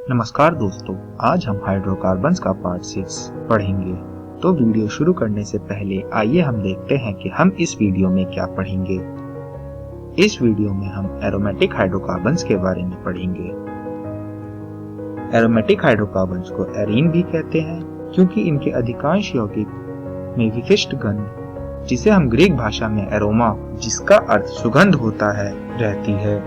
नमस्कार दोस्तों, आज हम हाइड्रोकार्बन्स का पार्ट 6 पढ़ेंगे। तो वीडियो शुरू करने से पहले आइए हम देखते हैं कि हम इस वीडियो में क्या पढ़ेंगे। इस वीडियो में हम एरोमेटिक हाइड्रोकार्बन्स के बारे में पढ़ेंगे। एरोमेटिक हाइड्रोकार्बन्स को एरीन भी कहते हैं क्योंकि इनके अधिकांश यौगिक में विशिष्ट गंध, जिसे हम ग्रीक भाषा में एरोमा, जिसका अर्थ सुगंध होता है, रहती है।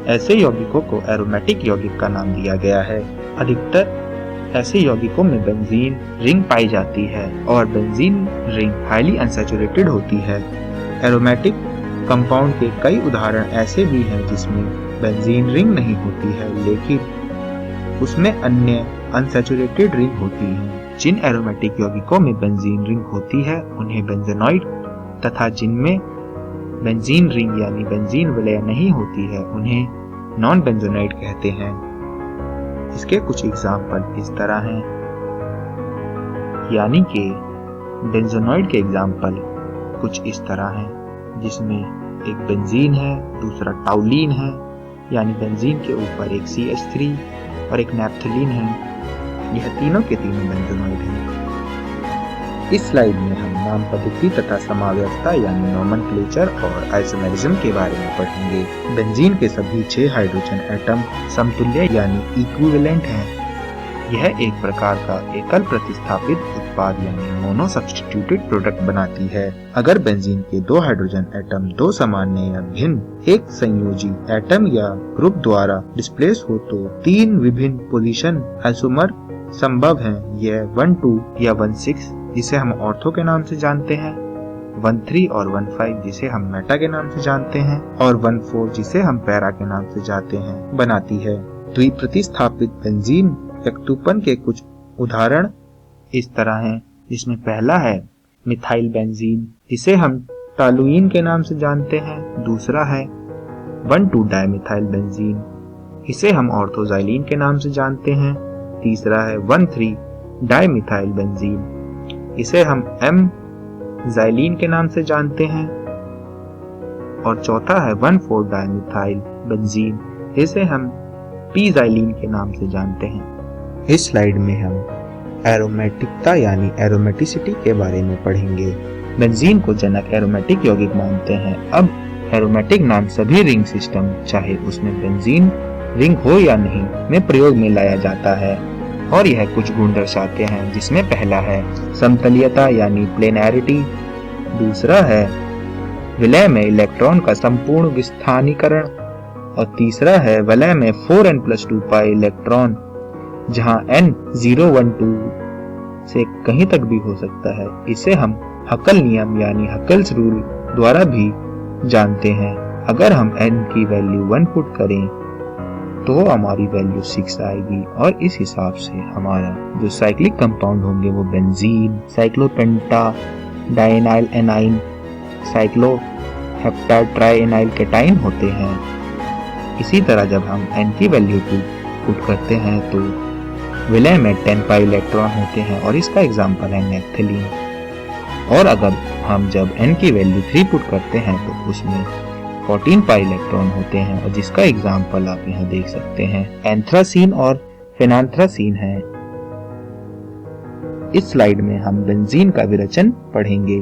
ऐसे यौगिकों को एरोमेटिक यौगिक का नाम दिया गया है। अधिकतर ऐसे यौगिकों में बेंजीन रिंग पाई जाती है और बेंजीन रिंग हाईली अनसैचुरेटेड होती है। एरोमेटिक कंपाउंड के कई उदाहरण ऐसे भी हैं जिसमें बेंजीन रिंग नहीं होती है, लेकिन उसमें अन्य अनसैचुरेटेड रिंग होती है। जिन एरोमेटिक यौगिकों में बेंजीन रिंग होती है उन्हें बेंजेनॉइड, तथा जिनमें बेंजीन रिंग यानी बेंजीन विलय नहीं होती है उन्हें नॉन बेंजोनाइड कहते हैं। इसके कुछ एग्जाम्पल इस तरह हैं, यानी कि बेंजोनॉइड के एग्जाम्पल कुछ इस तरह हैं, जिसमें एक बेंजीन है, दूसरा टाउलीन है यानी बेंजीन के ऊपर एक CH3 और एक नैप्थलीन है। यह तीनों के तीनों बेंजोनॉइड हैं। इस स्लाइड में हम नाम पद्धति तथा समाव्यवस्था यानी नोमेनक्लेचर और आइसोमेरिज्म के बारे में पढ़ेंगे। बेंजीन के सभी 6 हाइड्रोजन एटम समतुल्य यानी इक्विवेलेंट हैं। यह एक प्रकार का एकल प्रतिस्थापित उत्पाद यानी मोनो सब्स्टिट्यूटेड प्रोडक्ट बनाती है। अगर बेंजीन के 2 हाइड्रोजन एटम 2 सामान्य या भिन्न एक संयोजी एटम या ग्रुप द्वारा डिस्प्लेस हो तो 3 विभिन्न पोजीशन आइसोमर संभव हैं। यह 1,2 या 1,6 जिसे हम ऑर्थो के नाम से जानते हैं, 1,3 और 1,5 जिसे हम मेटा के नाम से जानते हैं, और 1,4 जिसे हम पैरा के नाम से जानते हैं, बनाती है। द्विप्रतिस्थापित बेंजीन व्यक्तुपन के कुछ उदाहरण इस तरह हैं, जिसमें पहला है मिथाइल बेंजीन, जिसे हम टॉलुइन के नाम से जानते हैं। दूसरा है 1,2 डाइमिथाइल बेंजीन, इसे हम ऑर्थोजाइलिन के नाम से जानते हैं। तीसरा है 1,3 डाइमिथाइल बेंजीन, इसे हम जाइलिन के नाम से जानते हैं। और चौथा है 1,4 डाइमिथाइल बेंजीन, इसे हम जाइलिन के नाम से जानते हैं। इस स्लाइड में हम एरोमेटिकता यानी एरोमेटिसिटी के बारे में पढ़ेंगे। बेंजीन को जनक एरोमेटिक यौगिक मानते हैं। अब एरोमेटिक नाम सभी रिंग सिस्टम, चाहे उसमें बेंजीन रिंग हो या नहीं, में प्रयोग में लाया जाता है और यह कुछ गुण दर्शाते हैं, जिसमें पहला है समतलीयता यानी प्लेनैरिटी, दूसरा है विलय में इलेक्ट्रॉन का संपूर्ण विस्थानीकरण, और तीसरा है विलय में 4n+2 पाई इलेक्ट्रॉन, जहां n 0, 1, 2 से कहीं तक भी हो सकता है। इसे हम हकल नियम यानी हकल्स रूल द्वारा भी जानते हैं। अगर हम n की वैल्यू 1 पुट करें तो हमारी वैल्यू 6 आएगी, और इस हिसाब से हमारा जो साइक्लिक कंपाउंड होंगे वो बेंजीन, साइक्लोपेंटा डाइनाइल एनाइन, साइक्लोहेप्टाइड ट्राइएनाइल केटाइन होते हैं। इसी तरह जब हम n की वैल्यू 2 पुट करते हैं तो विलय में 10 पाई इलेक्ट्रॉन होते हैं, और इसका एग्जाम्पल है नैप्थलीन। और अगर हम जब n की वैल्यू 3 पुट करते हैं तो उसमें 14 पाई इलेक्ट्रॉन होते हैं, और जिसका एग्जाम्पल आप यहाँ देख सकते हैं एंथ्रासीन और फेनांथ्रासीन है। इस स्लाइड में हम बेंजीन का विरचन पढ़ेंगे,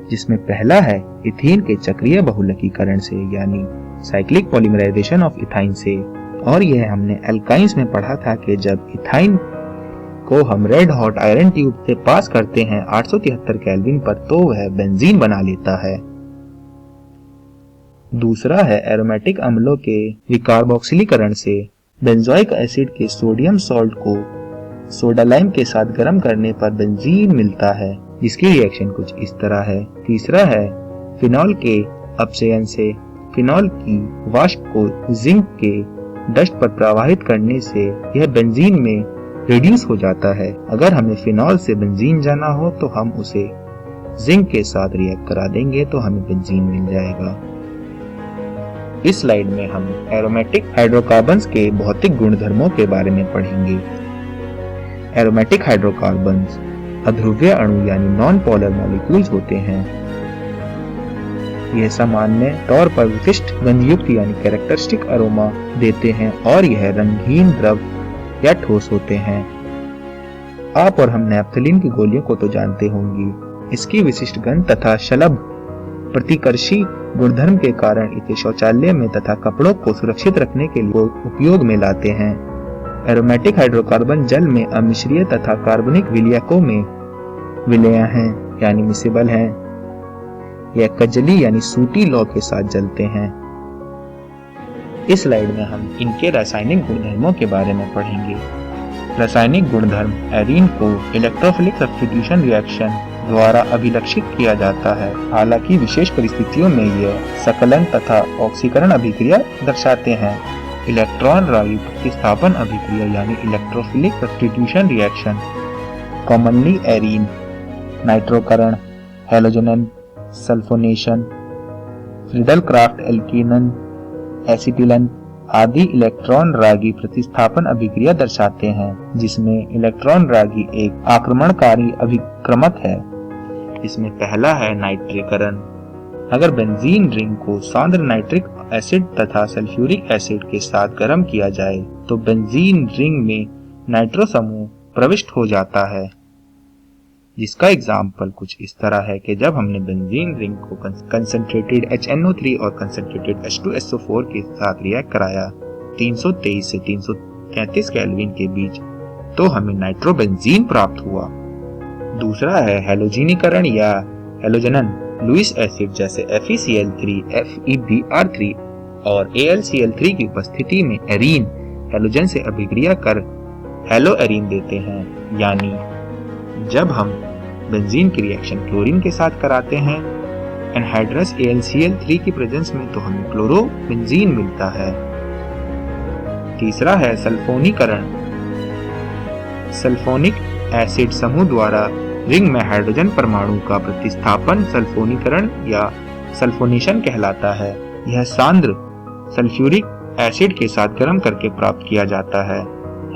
जिसमें पहला है इथीन के चक्रीय बहुलकीकरण से यानी साइक्लिक पॉलीमराइजेशन ऑफ इथाइन से। और यह हमने एल्काइंस में पढ़ा था कि जब इथाइन को हम रेड हॉट आयरन ट्यूब से पास करते हैं 873 केल्विन पर, तो वह बेंजीन बना लेता है। दूसरा है एरोमेटिक अम्लों के विकार्बोक्सिलीकरण से। बेंजोइक एसिड के सोडियम सॉल्ट को सोडा लाइम के साथ गर्म करने पर बेंजीन मिलता है, जिसकी रिएक्शन कुछ इस तरह है। तीसरा है फिनॉल के अपचयन से। फिनॉल की वाष्प को जिंक के डस्ट पर प्रवाहित करने से यह बेंजीन में रिड्यूस हो जाता है। अगर हमें फिनॉल से बेंजीन जाना हो तो हम उसे जिंक के साथ रिएक्ट करा देंगे तो हमें बेंजीन मिल जाएगा। इस स्लाइड में हम एरोमेटिक हाइड्रोकार्बन्स के भौतिक गुणधर्मों के बारे में पढ़ेंगे। एरोमेटिक हाइड्रोकार्बन्स अध्रुवीय अणु यानी नॉन पोलर मॉलिक्यूल्स होते हैं। यह सामान्य तौर पर विशिष्ट गंधयुक्त यानी कैरेक्टरिस्टिक अरोमा देते हैं और यह रंगहीन द्रव या ठोस होते हैं। आप और हम नैप्थलीन की गोलियों को तो जानते होंगी। इसकी विशिष्ट गंध तथा शलभ प्रतिकर्षी गुणधर्म के कारण इसे शौचालय में तथा कपड़ों को सुरक्षित रखने के लिए उपयोग में लाते हैं। एरोमेटिक हाइड्रोकार्बन जल में अमिश्रीय तथा कार्बनिक विलयकों में विलय हैं यानी मिसेबल हैं। यह कजली यानी सूटी लौ के साथ जलते हैं। इस स्लाइड में हम इनके रासायनिक गुणधर्मों के बारे में पढ़ेंगे। रासायनिक गुणधर्म एरीन को इलेक्ट्रोफिलिक सब्स्टिट्यूशन रिएक्शन द्वारा अभिलक्षित किया जाता है। हालांकि विशेष परिस्थितियों में यह सकलन तथा ऑक्सीकरण अभिक्रिया दर्शाते हैं। इलेक्ट्रॉन रागी प्रतिस्थापन अभिक्रिया यानी electrophilic substitution reaction commonly arene, नाइट्रोकरण, हैलोजन सल्फोनेशन, फ्रीडल-क्राफ्ट एल्कीनन, एसिटिलन आदि इलेक्ट्रॉन रागी प्रतिस्थापन अभिक्रिया दर्शाते हैं, जिसमें इलेक्ट्रॉन रागी एक आक्रमणकारी अभिक्रमक है। इसमें पहला है नाइट्रीकरण। अगर बेंजीन रिंग को सांद्र नाइट्रिक एसिड तथा सल्फ्यूरिक एसिड के साथ गर्म किया जाए तो बेंजीन रिंग में नाइट्रो समूह प्रविष्ट हो जाता है, जिसका एग्जाम्पल कुछ इस तरह है कि जब हमने बेंजीन रिंग को कंसंट्रेटेड HNO3 और कंसंट्रेटेड H2SO4 के साथ रिएक्ट कराया 323 से 333 केल्विन के बीच, तो हमें नाइट्रोबेंजीन प्राप्त हुआ। दूसरा है हैलोजीनीकरण या हैलोजनन। लुईस एसिड जैसे FeCl3, FeBr3 और AlCl3 की उपस्थिति में एरीन हैलोजन से अभिक्रिया कर हैलो एरीन देते हैं। यानी जब हम बेंजीन की रिएक्शन क्लोरीन के साथ कराते हैं एनहाइड्रस AlCl3 की प्रेजेंस में, तो हमें क्लोरोबेंजीन मिलता है। तीसरा है सल्फोनीकरण। सल्फोनिक एसिड समूह द्वारा रिंग में हाइड्रोजन परमाणु का प्रतिस्थापन सल्फोनीकरण या सल्फोनेशन कहलाता है। यह सांद्र सल्फ्यूरिक एसिड के साथ गर्म करके प्राप्त किया जाता है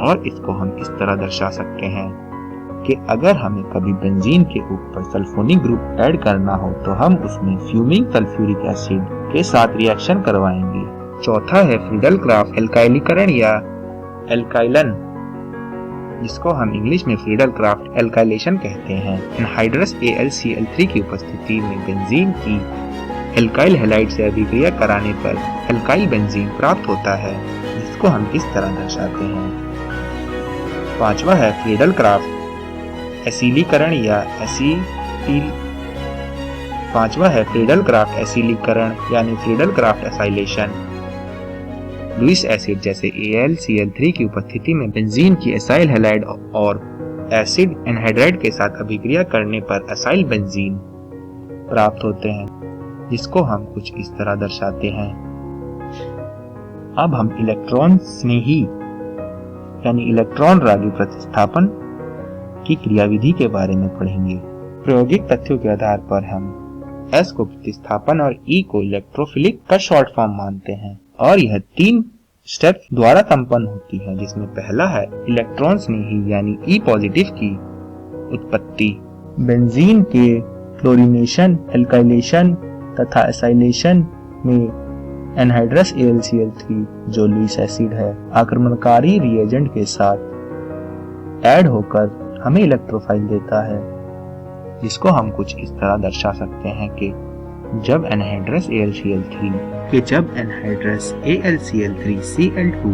और इसको हम इस तरह दर्शा सकते हैं कि अगर हमें कभी बेंजीन के ऊपर सल्फोनिक ग्रुप ऐड करना हो तो हम उसमें फ्यूमिंग सल्फ्यूरिक एसिड के साथ रिएक्शन करवाएंगे। चौथा है फ्रीडल-क्राफ्ट एल्काइलीकरण या एल्काइलन, जिसको हम इंग्लिश में फ्रीडल-क्राफ्ट एल्काइलेशन कहते हैं। एनहाइड्रस AlCl3 की उपस्थिति में बेंजीन की एल्काइल हैलाइड से अभिक्रिया कराने पर एल्काइल बेंजीन प्राप्त होता है, जिसको हम इस तरह दर्शाते हैं। पांचवा है फ्रीडल-क्राफ्ट एसिलीकरण या एसिलीकरण यानी फ्रीडल-क्राफ्ट एसाइलेशन। लुईस एसिड जैसे AlCl3 की उपस्थिति में बेंजीन की एसाइल हैलाइड और एसिड एनहाइड्राइड के साथ अभिक्रिया करने पर एसाइल बेंजीन प्राप्त होते हैं, जिसको हम कुछ इस तरह दर्शाते हैं। अब हम इलेक्ट्रॉन स्नेही यानी इलेक्ट्रॉन रागी प्रतिस्थापन की क्रियाविधि के बारे में पढ़ेंगे। प्रायोगिक तथ्यों के आधार पर हम S को प्रतिस्थापन और E को इलेक्ट्रोफिलिक का शॉर्ट फॉर्म मानते हैं और यह 3 स्टेप्स द्वारा संपन्न होती है, जिसमें पहला है इलेक्ट्रॉन स्नेही यानी E पॉजिटिव की उत्पत्ति। बेंजीन के क्लोरीनेशन, एल्काइलेशन तथा एसाइलेशन में एनहाइड्रस AlCl3 जो लुईस एसिड है आक्रमणकारी रिएजेंट के साथ ऐड होकर हमें इलेक्ट्रोफाइल देता है, जिसको हम कुछ इस तरह दर्शा सकते हैं कि जब एनहाइड्रस AlCl3 Cl2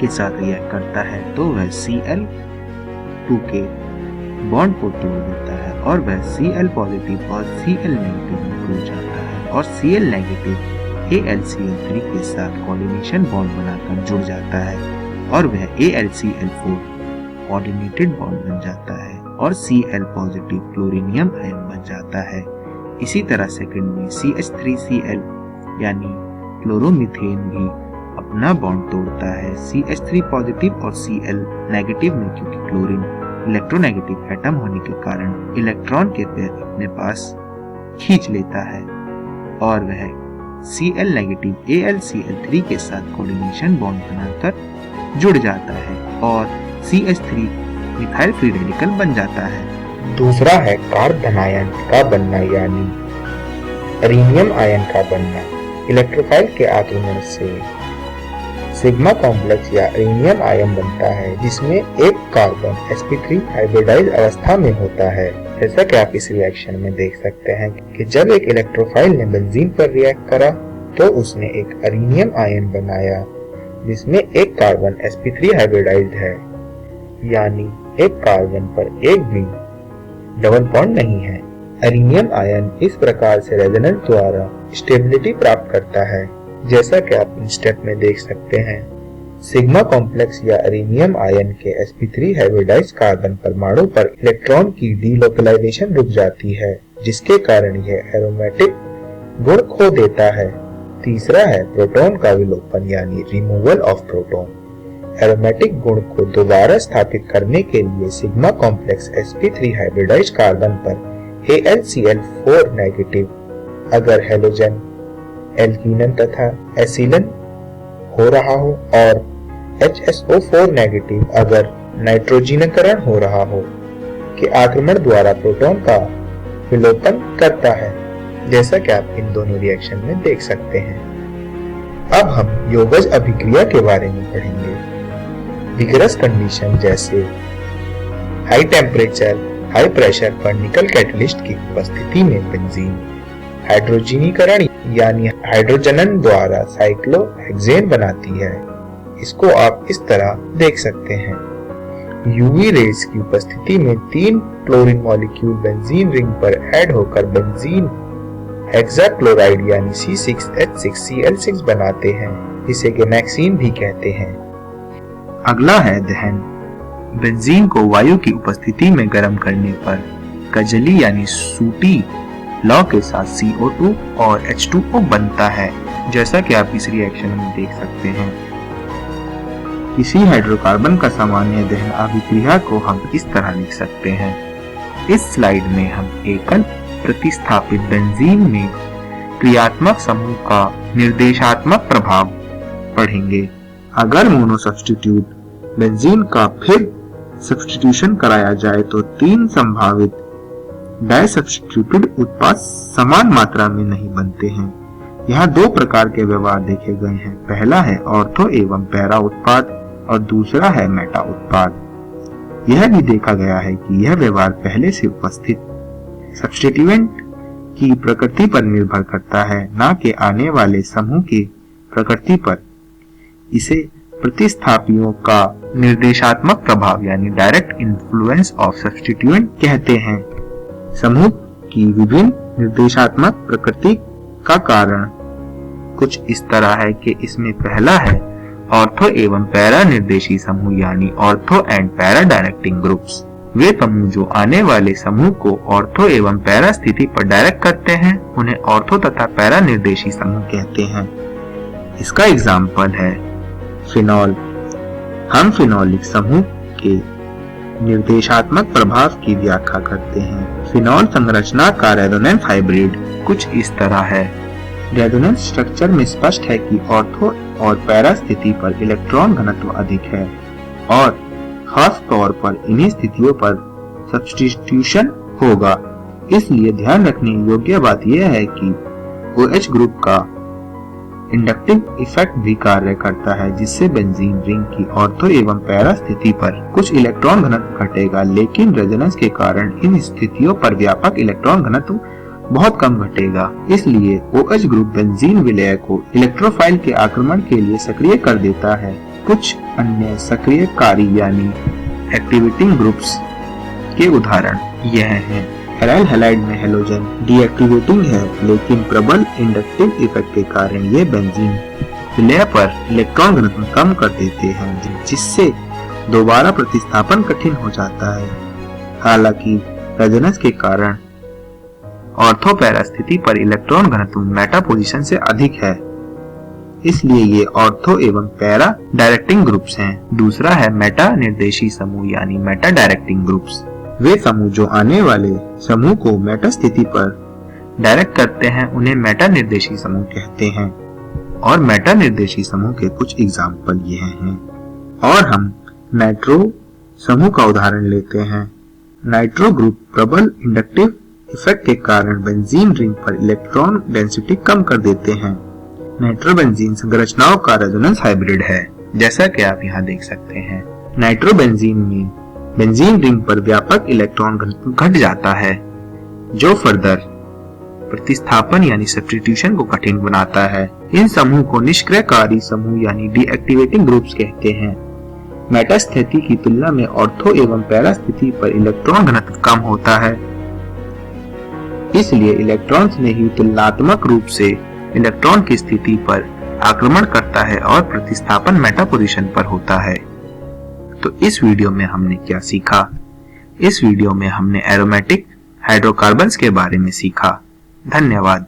के साथ रिएक्ट करता है तो वह Cl2 के बॉन्ड को तोड़ देता है और वह Cl पॉजिटिव और Cl नेगेटिव में टूट जाता है और Cl नेगेटिव AlCl3 के साथ कोऑर्डिनेशन बॉन्ड बनाकर जुड़ जाता है और वह AlCl4 कोऑर्डिनेटेड बॉन्ड बन जाता है और Cl पॉजिटिव क्लोरीनियम आयन बन जाता है। इसी तरह सेकंड में CH3Cl यानी क्लोरोमीथेन भी अपना बॉन्ड तोड़ता है CH3 पॉजिटिव और Cl नेगेटिव में, क्योंकि क्लोरीन इलेक्ट्रोनेगेटिव एटम होने के कारण इलेक्ट्रॉन के पेयर अपने पास खींच लेता है और वह Cl नेगेटिव AlCl3 के साथ कोऑर्डिनेशन बॉन्ड बनाकर जुड़ जाता है और CH3 मिथाइल फ्री रेडिकल बन जाता है। दूसरा है कार्ब धनायन का बनना यानी एरीनियम आयन का बनना। इलेक्ट्रोफाइल के आक्रमण से सिग्मा कॉम्प्लेक्स या अरेनियम आयन बनता है जिसमें एक कार्बन sp3 हाइब्रिडाइज अवस्था में होता है। जैसा कि आप इस रिएक्शन में देख सकते हैं कि जब एक इलेक्ट्रोफाइल ने बेंजीन पर रिएक्ट करा तो उसने एक अरेनियम आयन बनाया जिसमें एक कार्बन sp3 हाइब्रिडाइज्ड है, यानी एक कार्बन पर एक भी डबल बॉन्ड नहीं है। अरेनियम आयन इस प्रकार से रेजोनेंस द्वारा स्टेबिलिटी प्राप्त करता है, जैसा कि आप इन स्टेप में देख सकते हैं। सिग्मा कॉम्प्लेक्स या अरेनियम आयन के sp3 हाइब्रिडाइज्ड कार्बन परमाणु पर इलेक्ट्रॉन की डीलोकलाइजेशन रुक जाती है, जिसके कारण यह एरोमेटिक गुण खो देता है। तीसरा है प्रोटॉन का विलोपन यानी रिमूवल ऑफ प्रोटॉन। एरोमेटिक गुण को दोबारा स्थापित करने के लिए sigma complex sp3 hybridised carbon पर AlCl4 नेगेटिव अगर हैलोजन एल्कीनन तथा एसिलन हो रहा हो और HSO4 नेगेटिव अगर नाइट्रोजीनीकरण हो रहा हो के आक्रमण द्वारा प्रोटॉन का विलोपन करता है, जैसा कि आप इन दोनों रिएक्शन में देख सकते हैं। अब हम योगज अभिक्रिया के बारे में पढ़ेंगे। विगरस कंडीशन जैसे हाई टेम्परेचर, हाई प्रेशर पर निकल कैटलिस्ट की उपस्थिति में बेंजीन हाइड्रोजीनीकरण यानी हाइड्रोजनन द्वारा साइक्लोहेक्सेन बनाती है। इसको आप इस तरह देख सकते हैं। यूवी रेज की उपस्थिति में 3 क्लोरीन मॉलिक्यूल बेंजीन रिंग पर ऐड होकर बेंजीन हेक्साक्लोराइड यानी C6H6Cl6 बनाते हैं, जिसे गैमेक्सीन भी कहते हैं। अगला है दहन। बेंजीन को वायु की उपस्थिति में गर्म करने पर कजली यानी सूटी लॉ के साथ CO2 और H2O बनता है, जैसा कि आप इस रिएक्शन में देख सकते हैं। किसी हाइड्रोकार्बन का सामान्य दहन अभिक्रिया को हम इस तरह लिख सकते हैं। इस स्लाइड में हम एकल प्रतिस्थापित बेंजीन में क्रियात्मक समूह का निर्देशात्मक प्रभाव पढ़ेंगे। अगर मोनो सब्स्टिट्यूट बेंजीन का फिर सब्स्टिट्यूशन कराया जाए तो 3 संभावित डाई सब्स्टिट्यूटेड उत्पाद समान मात्रा में नहीं बनते हैं। यहाँ 2 प्रकार के व्यवहार देखे गए हैं। पहला है ऑर्थो एवं पैरा उत्पाद और दूसरा है मेटा उत्पाद। यह भी देखा गया है कि यह व्यवहार पहले से उपस्थित सब्स्टिट्यूएंट की प्रकृति पर निर्भर करता है, न कि आने वाले समूह की प्रकृति पर। इसे प्रतिस्थापियों का निर्देशात्मक प्रभाव यानी डायरेक्ट इन्फ्लुएंस ऑफ सब्स्टिट्यूएंट कहते हैं। समूह की विभिन्न निर्देशात्मक प्रकृति का कारण कुछ इस तरह है कि इसमें पहला है ऑर्थो एवं पैरा निर्देशी समूह यानी ortho and para directing groups. वे समूह जो आने वाले समूह को ऑर्थो एवं पैरा स्थिति पर डायरेक्ट करते हैं उन्हें ऑर्थो तथा पैरा निर्देशी समूह कहते हैं। इसका एग्जाम्पल है फिनॉल। हम फिनॉलिक समूह के निर्देशात्मक प्रभाव की व्याख्या करते हैं। फिनॉल संरचना का रेजोनेंस हाइब्रिड कुछ इस तरह है। रेजोनेंस स्ट्रक्चर में स्पष्ट है कि ऑर्थो और पैरा स्थिति पर इलेक्ट्रॉन घनत्व अधिक है और खास तौर पर इन्हीं स्थितियों पर सब्स्टिट्यूशन होगा। इसलिए ध्यान रखने योग्य बात यह है कि OH ग्रुप का इंडक्टिव इफेक्ट भी कार्य करता है, जिससे बेंजीन रिंग की ऑर्थो एवं पैरा स्थिति पर कुछ इलेक्ट्रॉन घनत्व घटेगा, लेकिन रेजोनेंस के कारण इन स्थितियों पर व्यापक इलेक्ट्रॉन घनत्व बहुत कम घटेगा। इसलिए OH ग्रुप बेंजीन विलय को इलेक्ट्रोफाइल के आक्रमण के लिए सक्रिय कर देता है। कुछ अन्य सक्रियकारी यानी एक्टिवेटिंग ग्रुप्स के उदाहरण यह हैं। एराइल हैलाइड में हैलोजन डीएक्टिवेटिंग है, लेकिन प्रबल इंडक्टिव इफेक्ट के कारण ये बेंजीन विलय पर इलेक्ट्रॉन घनत्व कम कर देते हैं, जिससे दोबारा प्रतिस्थापन कठिन हो जाता है। हालांकि रेजोनेंस के कारण ऑर्थो पैरा स्थिति पर इलेक्ट्रॉन घनत्व मेटा पोजीशन से अधिक है, इसलिए ये ऑर्थो एवं पैरा डायरेक्टिंग ग्रुप्स हैं। दूसरा है मेटा निर्देशी समूह यानी मेटा डायरेक्टिंग ग्रुप्स। वे समूह जो आने वाले समूह को मेटा स्थिति पर डायरेक्ट करते हैं उन्हें मेटा निर्देशी समूह कहते हैं। और मेटा निर्देशी समूह के कुछ एग्जाम्पल ये हैं। और हम नाइट्रो समूह का उदाहरण लेते हैं। नाइट्रो ग्रुप प्रबल इंडक्टिव इफेक्ट के कारण बेंजीन रिंग पर इलेक्ट्रॉन डेंसिटी कम कर देते हैं। नाइट्रोबेंजीन संरचनाओं का रेजोनेंस हाइब्रिड है। जैसा कि आप यहाँ देख सकते हैं। नाइट्रोबेंजीन में बेंजीन रिंग पर व्यापक इलेक्ट्रॉन घनत्व घट जाता है, जो फर्दर प्रतिस्थापन यानी सब्स्टिट्यूशन को कठिन बनाता है। इन समूह को निष्क्रियकारी समूह यानी डीएक्टिवेटिंग ग्रुप्स कहते हैं। मेटा स्थिति की तुलना में ऑर्थो एवं पैरा स्थिति पर इलेक्ट्रॉन घनत्व कम होता है, इसलिए इलेक्ट्रॉन्स में ही तुलनात्मक रूप से इलेक्ट्रॉन की स्थिति पर आक्रमण करता है और प्रतिस्थापन मेटा पोजीशन पर होता है। तो इस वीडियो में हमने क्या सीखा? इस वीडियो में हमने एरोमेटिक हाइड्रोकार्बन्स के बारे में सीखा। धन्यवाद।